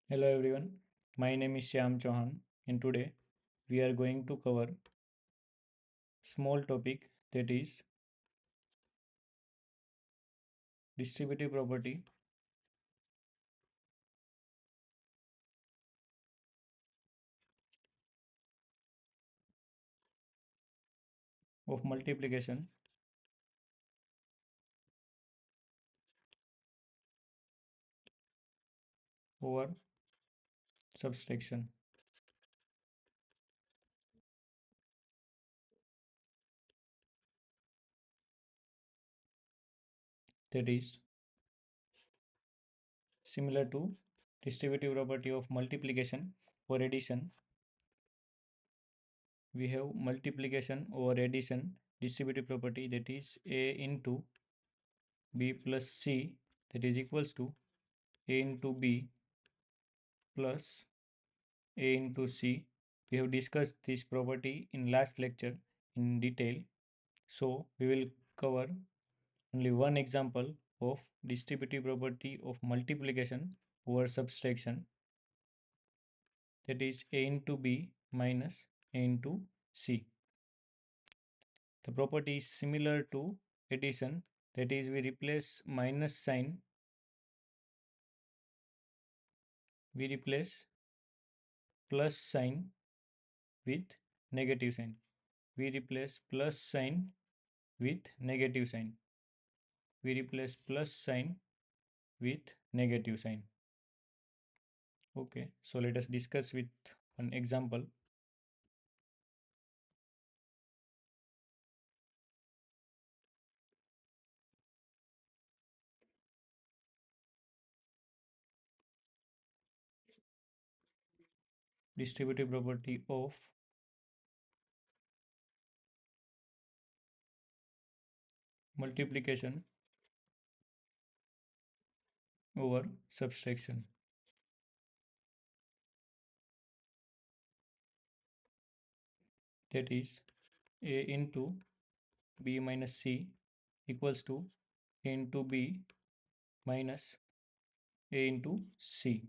Hello everyone, my name is Shyam Chauhan and today we are going to cover small topic that is distributive property of multiplication over subtraction. That is similar to distributive property of multiplication or addition. We have multiplication over addition distributive property, that is a into b plus c, that is equals to a into b plus a into c. We have discussed this property in last lecture in detail, so we will cover only one example of distributive property of multiplication over subtraction, that is a into b minus a into c. The property is similar to addition, that is we replace minus sign, we replace plus sign with negative sign. We replace plus sign with negative sign. We replace plus sign with negative sign. Okay, so let us discuss with an example. Distributive property of multiplication over subtraction. That is a into b minus c equals to a into b minus a into c,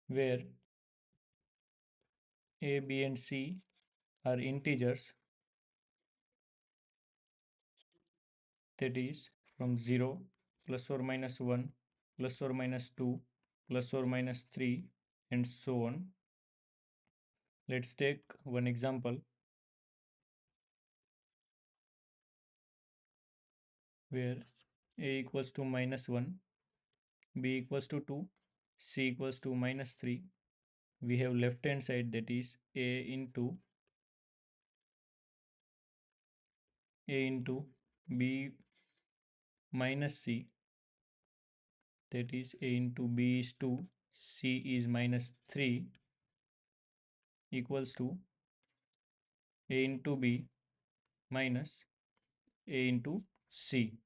where a, b and c are integers, that is from 0 plus or minus 1 plus or minus 2 plus or minus 3 and so on. Let's take one example where a equals to minus 1, b equals to 2, c equals to minus 3. We have left hand side, that is a into b minus c, that is a into b is 2, c is minus 3, equals to a into b minus a into c.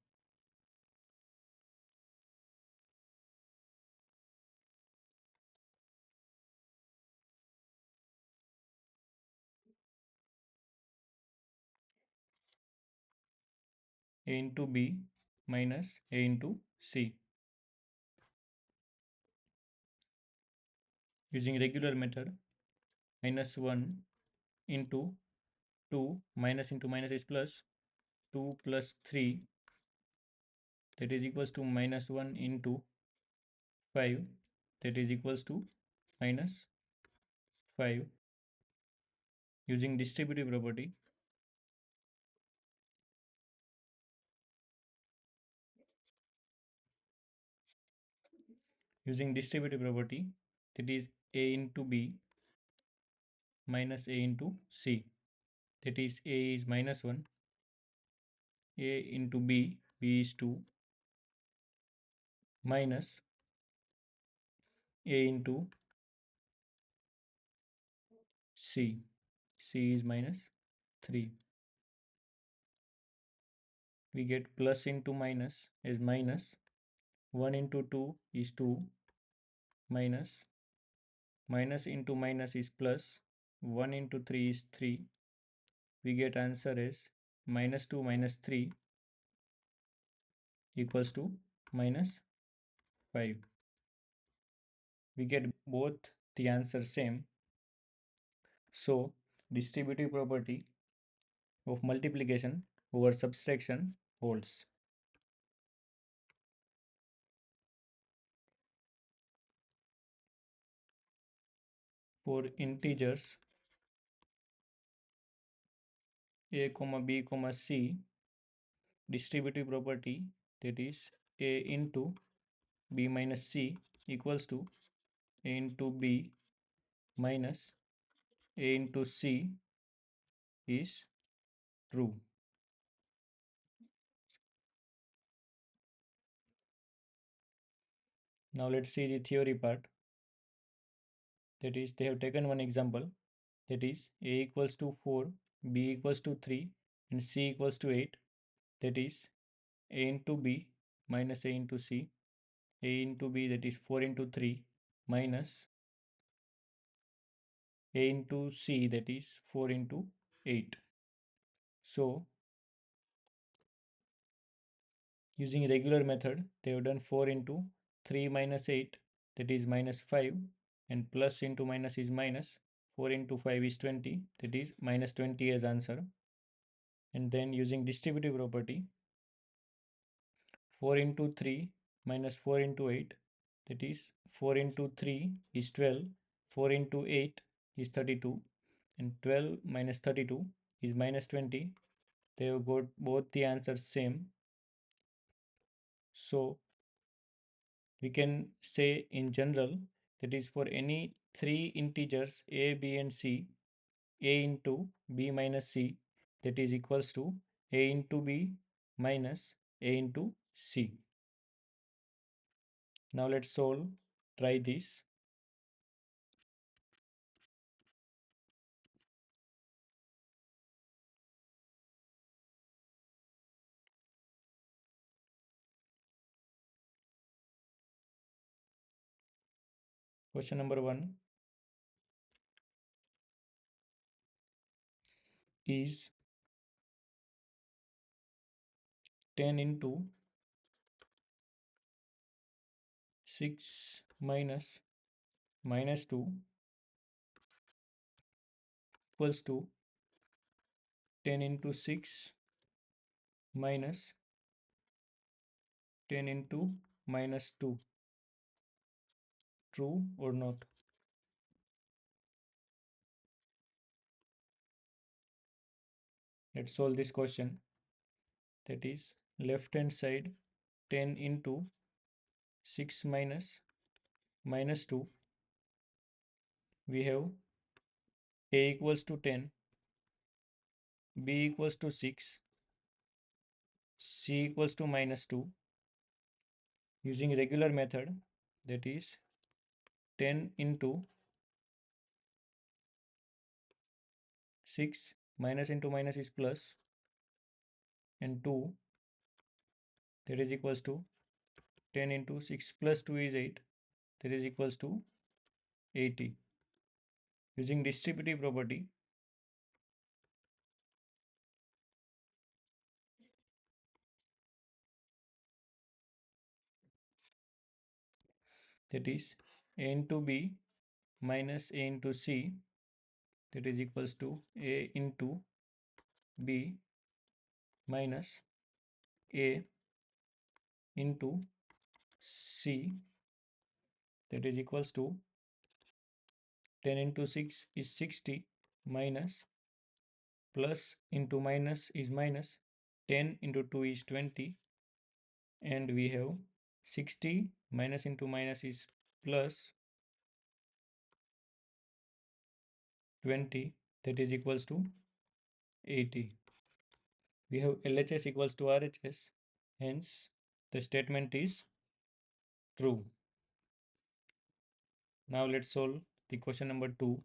A into b minus a into c. Using regular method, minus 1 into 2 minus into minus is plus, 2 plus 3, that is equals to minus 1 into 5, that is equals to minus 5. Using distributive property, that is a into b minus a into c, that is a is minus 1, a into b is 2, minus a into c, c is minus 3. We get plus into minus as minus, 1 into 2 is 2, minus minus into minus is plus, 1 into 3 is 3, we get answer is minus 2 minus 3 equals to minus 5. We get both the answer same. So distributive property of multiplication over subtraction holds. For integers a comma b comma c, distributive property, that is a into b minus c equals to a into b minus a into c is true. Now let's see the theory part. That is, they have taken one example, that is a equals to 4, b equals to 3 and c equals to 8. That is a into b minus a into c, a into b, that is 4 into 3 minus a into c, that is 4 into 8. So using regular method, they have done 4 into 3 minus 8, that is minus 5, and plus into minus is minus. 4 into 5 is 20, that is minus 20 as answer. And then using distributive property, 4 into 3 minus 4 into 8, that is 4 into 3 is 12, 4 into 8 is 32, and 12 minus 32 is minus 20. They have got both the answers same. So we can say in general, that is for any three integers a, b and c, a into b minus c, that is equals to a into b minus a into c. Now let's solve. Try this. Question number 1 is 10 into 6 minus minus 2 equals to 10 into 6 minus 10 into minus 2. True or not? Let's solve this question. That is left hand side 10 into 6 minus minus 2. We have a equals to 10, b equals to 6, c equals to minus 2. Using regular method, that is 10 into 6 minus into minus is plus, and 2, that is equals to 10 into 6 plus 2 is 8, that is equals to 80. Using distributive property, that is a into b minus a into c, that is equals to a into b minus a into c, that is equals to 10 into 6 is 60 minus plus into minus is minus, 10 into 2 is 20, and we have 60 minus into minus is plus 20, that is equals to 80. We have LHS equals to RHS, hence the statement is true. Now let's solve the question number 2.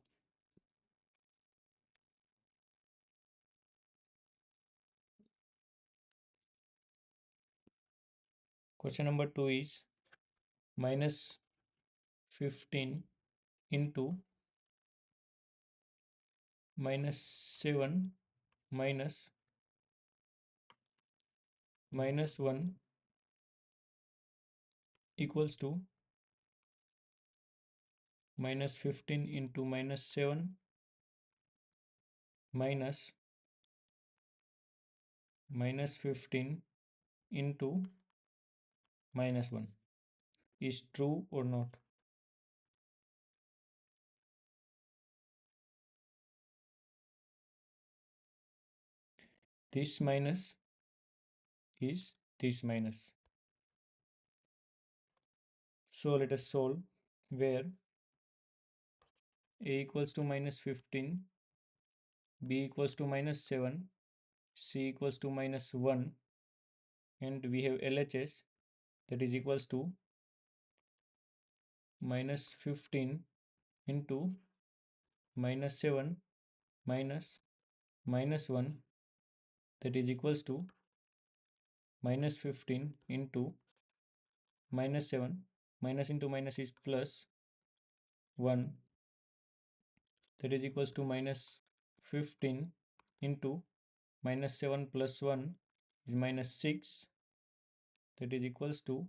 Question number 2 is minus 15 into minus 7 minus minus 1 equals to minus 15 into minus 7 minus minus 15 into minus 1 is true or not? This minus is this minus. So let us solve, where a equals to minus 15, b equals to minus 7, c equals to minus 1, and we have LHS, that is equals to minus 15 into minus 7 minus minus 1, that is equals to minus 15 into minus 7, minus into minus is plus 1, that is equals to minus 15 into minus 7 plus 1 is minus 6, that is equals to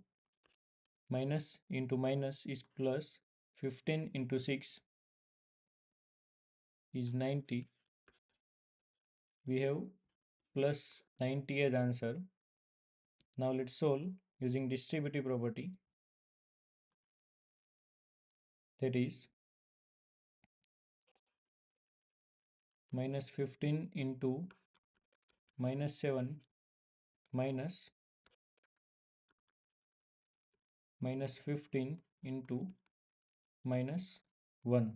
minus into minus is plus, 15 into 6 is 90. We have plus 90 as answer. Now let's solve using distributive property, that is minus 15 into minus 7 minus minus 15 into minus 1,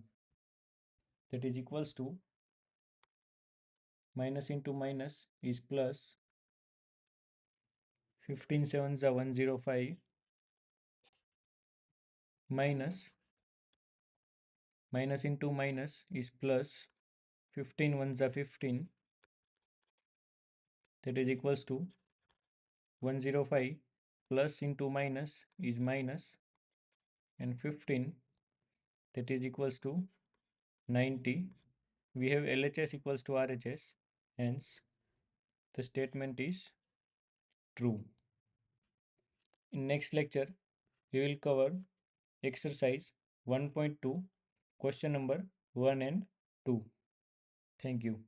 that is equals to minus into minus is plus, 15 sevens are 105 minus minus into minus is plus, 15 ones are 15, that is equals to 105 plus into minus is minus, and 15, that is equals to 90. We have LHS equals to RHS, hence the statement is true. In next lecture, we will cover exercise 1.2, question number 1 and 2. Thank you.